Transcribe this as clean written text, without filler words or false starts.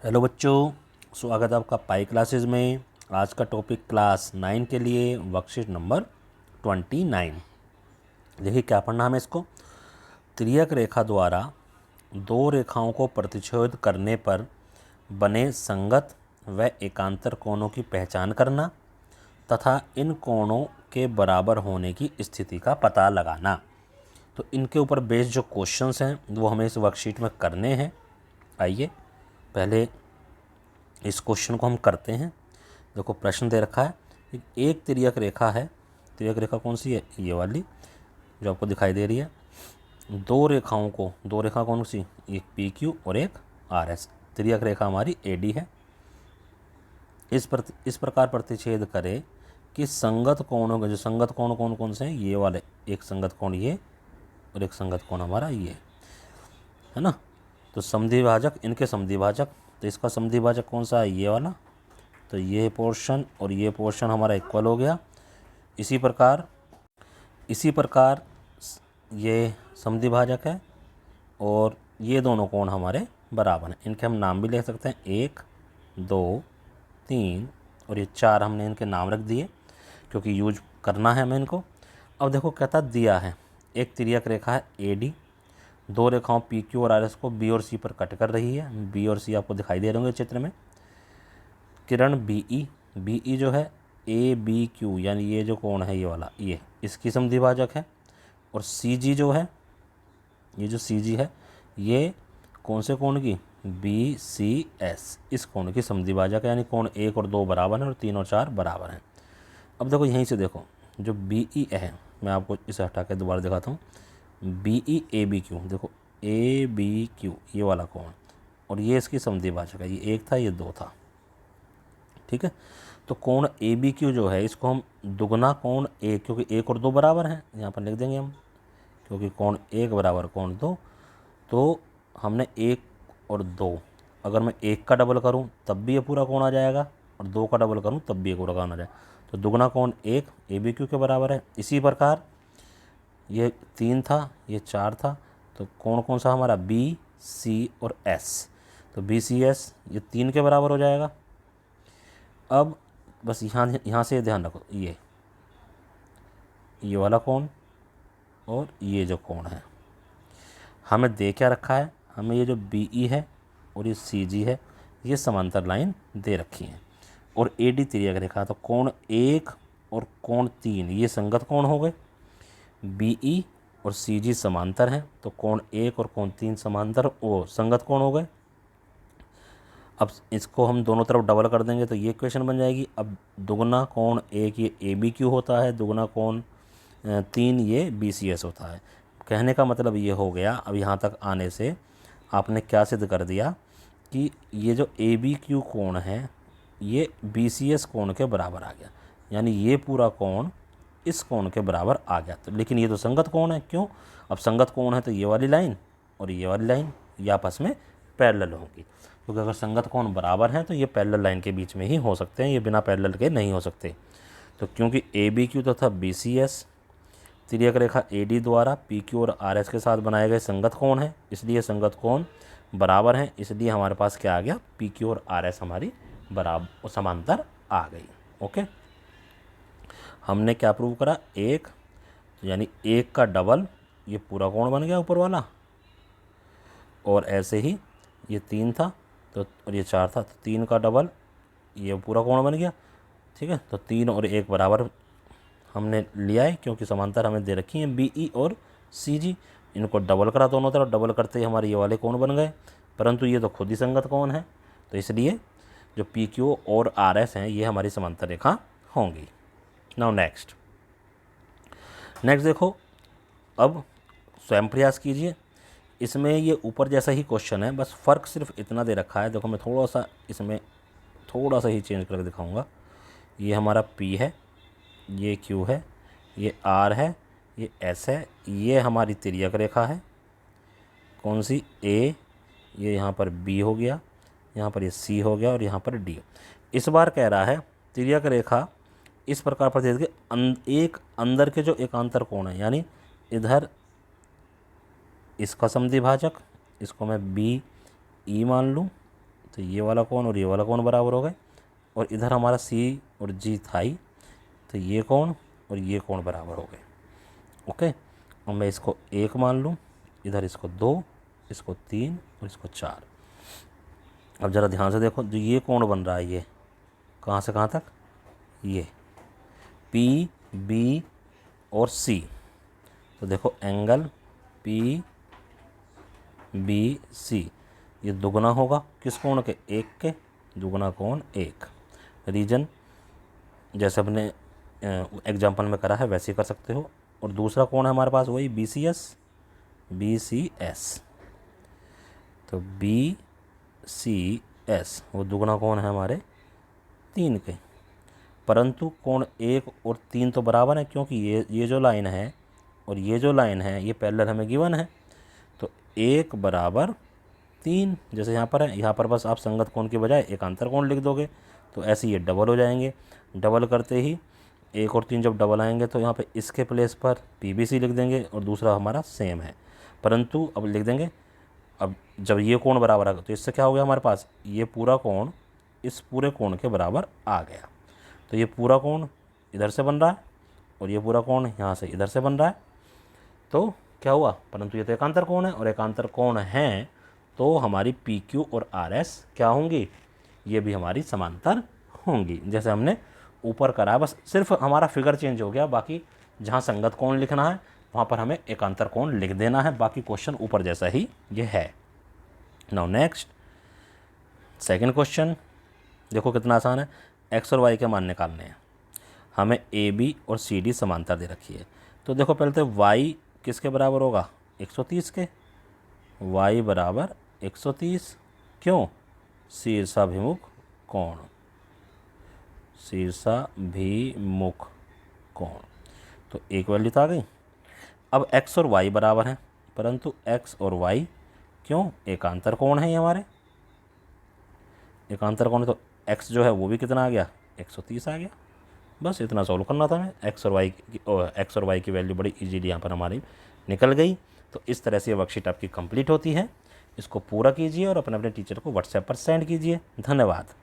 Hello बच्चों, स्वागत है आपका पाई क्लासेस में। आज का टॉपिक क्लास 9 के लिए वर्कशीट नंबर 29। देखिए क्या पढ़ना हमें इसको। तिर्यक रेखा द्वारा दो रेखाओं को प्रतिच्छेद करने पर बने संगत व एकांतर कोणों की पहचान करना तथा इन कोणों के बराबर होने की स्थिति का पता लगाना। तो इनके ऊपर बेस्ड जो क्वेश्चंस हैं वो हमें इस वर्कशीट में करने हैं। आइए पहले इस क्वेश्चन को हम करते हैं। देखो प्रश्न दे रखा है, एक तिर्यक रेखा है। तिर्यक रेखा कौन सी है? ये वाली जो आपको दिखाई दे रही है। दो रेखा कौन सी? एक पी क्यू और एक आर एस। तिर्यक रेखा हमारी ए डी है। इस प्रकार प्रतिच्छेद करे कि संगत कोणों के, जो संगत कोण कौन कौन से हैं? ये वाले, एक संगत कोण ये और एक संगत कोण हमारा ये है ना। तो समद्विभाजक, इनके समद्विभाजक, तो इसका समद्विभाजक कौन सा है? ये वाला। तो ये पोर्शन और ये पोर्शन हमारा इक्वल हो गया। इसी प्रकार ये समद्विभाजक है और ये दोनों कोण हमारे बराबर हैं। इनके हम नाम भी ले सकते हैं, 1 2 3 और ये 4 हमने इनके नाम रख दिए क्योंकि यूज करना है हमें इनको। अब देखो कहता दिया है एक तिर्यक रेखा है ए डी, दो रेखाओं पी क्यू और आर एस को बी और सी पर कट कर रही है। बी और सी आपको दिखाई दे रहे होंगे चित्र में। किरण बी ई जो है ए बी क्यू, यानी ये जो कोण है ये वाला, ये इसकी समद्विभाजक है। और सी जी जो है, ये जो सी जी है ये कौन से कोण की? बी सी एस, इस कोण की समद्विभाजक है। यानी कोण 1 और 2 बराबर हैं और 3 और 4 बराबर हैं। अब देखो यहीं से देखो जो बी ई है, मैं आपको इसे हटा के दोबारा दिखाता हूँ। B E A B Q, देखो ए बी क्यू ये वाला कोण और ये इसकी समद्विभाजक है। ये 1 था, ये 2 था, ठीक है। तो कोण ए बी क्यू जो है इसको हम दुगना कोण ए, क्योंकि 1 और 2 बराबर हैं, यहाँ पर लिख देंगे हम, क्योंकि कोण 1 बराबर कोण 2। तो हमने 1 और 2, अगर मैं 1 का डबल करूँ तब भी ये पूरा कोण आ जाएगा और 2 का डबल करूँ तब भी ये पूरा कोण आ जाएगा। तो दुगना कोण 1 ए बी क्यू के बराबर है। इसी प्रकार ये 3 था, ये 4 था, तो कोण कौन सा हमारा? बी सी और एस। तो बी सी एस ये 3 के बराबर हो जाएगा। अब बस यहाँ से ध्यान रखो, ये वाला कोण और ये जो कोण है हमें दे क्या रखा है? हमें ये जो बी ई है और ये सी जी है ये समांतर लाइन दे रखी है। और ए डी तिर्यक रेखा, तो कोण 1 और कोण 3 ये संगत कोण हो गए। बी ई और सी जी समांतर हैं, तो कोण 1 और कोण 3 समांतर वो संगत कोण हो गए। अब इसको हम दोनों तरफ डबल कर देंगे तो ये इक्वेशन बन जाएगी। अब दुगना कोण 1 ये ए बी क्यू होता है, दुगना कोण 3 ये बी सी एस होता है। कहने का मतलब ये हो गया, अब यहाँ तक आने से आपने क्या सिद्ध कर दिया कि ये जो ए बी क्यू कोण है ये बी सी एस कोण के बराबर आ गया। यानी ये पूरा कोण इस कोण के बराबर आ गया। तो लेकिन ये तो संगत कोण है, क्यों? अब संगत कोण है तो ये वाली लाइन और ये वाली लाइन ये आपस में पैरेलल होंगी, क्योंकि अगर संगत कोण बराबर हैं तो ये पैरेलल लाइन के बीच में ही हो सकते हैं, ये बिना पैरेलल के नहीं हो सकते। तो क्योंकि ए बी क्यू तथा बी सी एस तिर्यक रेखा ए डी द्वारा पी क्यू और आर एस के साथ बनाए गए संगत कोण है, इसलिए संगत कोण बराबर हैं। इसलिए हमारे पास क्या आ गया? पी क्यू और आर एस हमारी बराबर समांतर आ गई। ओके, हमने क्या प्रूव करा? 1, यानी 1 का डबल ये पूरा कोण बन गया ऊपर वाला। और ऐसे ही ये 3 था तो और ये 4 था, तो 3 का डबल ये पूरा कोण बन गया, ठीक है। तो 3 और 1 बराबर हमने लिया है, क्योंकि समांतर हमें दे रखी हैं बी ई और सी जी। इनको डबल करा दोनों तरफ, डबल करते ही हमारे ये वाले कोण बन गए, परंतु ये तो खुद ही संगत कोण है, तो इसलिए जो पी क्यू और आर एस हैं ये हमारी समांतर रेखा होंगी। नाउ नेक्स्ट देखो, अब स्वयं प्रयास कीजिए। इसमें ये ऊपर जैसा ही क्वेश्चन है, बस फ़र्क सिर्फ इतना दे रखा है। देखो मैं थोड़ा सा इसमें थोड़ा सा ही चेंज करके दिखाऊंगा। ये हमारा P है, ये Q है, ये R है, ये S है, ये हमारी तिर्यक रेखा है। कौन सी? A, ये यहाँ पर B हो गया, यहाँ पर ये C हो गया और यहाँ पर D। इस बार कह रहा है तिर्यक रेखा इस प्रकार प्रतिच्छेद के एक अंदर के जो एकांतर कोण है, यानी इधर इसका समद्विभाजक, इसको मैं बी ई मान लूँ, तो ये वाला कोण और ये वाला कोण बराबर हो गए। और इधर हमारा सी और जी था ही, तो ये कोण और ये कोण बराबर हो गए। ओके, और मैं इसको 1 मान लूँ, इधर इसको 2, इसको 3 और इसको 4। अब ज़रा ध्यान से देखो, जो ये कोण बन रहा है ये कहाँ से कहाँ तक, ये पी बी और सी। तो देखो एंगल पी बी सी ये दुगना होगा किस कोण के, 1 के, दुगना कोण 1। रीजन जैसे अपने एग्जाम्पल में करा है वैसे ही कर सकते हो। और दूसरा कोण है हमारे पास वही बी सी एस। तो बी सी एस वो दुगना कोण है हमारे 3 के। परंतु कोण 1 और 3 तो बराबर है, क्योंकि ये जो लाइन है और ये जो लाइन है ये पैरेलल हमें गिवन है। तो 1 बराबर 3 जैसे यहाँ पर है, यहाँ पर बस आप संगत कोण के बजाय एकांतर कोण लिख दोगे, तो ऐसे ये डबल हो जाएंगे। डबल करते ही 1 और 3 जब डबल आएंगे तो यहाँ पे इसके प्लेस पर PBC लिख देंगे और दूसरा हमारा सेम है। परंतु अब लिख देंगे, अब जब ये कोण बराबर आ गया तो इससे क्या हो गया हमारे पास, ये पूरा कोण इस पूरे कोण के बराबर आ गया। तो ये पूरा कोण इधर से बन रहा है और ये पूरा कोण यहाँ से इधर से बन रहा है। तो क्या हुआ, परंतु ये तो एकांतर कोण है और एकांतर कोण हैं तो हमारी PQ और RS क्या होंगी, ये भी हमारी समांतर होंगी। जैसे हमने ऊपर करा, बस सिर्फ हमारा फिगर चेंज हो गया, बाकी जहाँ संगत कोण लिखना है वहाँ पर हमें एकांतर कोण लिख देना है। बाकी क्वेश्चन ऊपर जैसा ही ये है। नाउ नेक्स्ट सेकंड क्वेश्चन देखो कितना आसान है। एक्स और वाई के मान निकालने हैं। हमें AB और CD समांतर दे रखी है। तो देखो पहले तो y किसके बराबर होगा, 130 के। y बराबर 130 क्यों, शीर्षाभिमुख कोण, शीर्षाभिमुख कोण। तो एक वैल्यू तो आ गई। अब x और y बराबर हैं, परंतु x और y क्यों, एकांतर कोण है ये हमारे, एकांतर कोण। तो x जो है वो भी कितना आ गया, 130 आ गया। बस इतना सॉल्व करना था हमें। x और y की वैल्यू बड़ी इजीली यहाँ पर हमारी निकल गई। तो इस तरह से ये वर्कशीट आपकी कंप्लीट होती है। इसको पूरा कीजिए और अपने अपने टीचर को व्हाट्सएप पर सेंड कीजिए। धन्यवाद।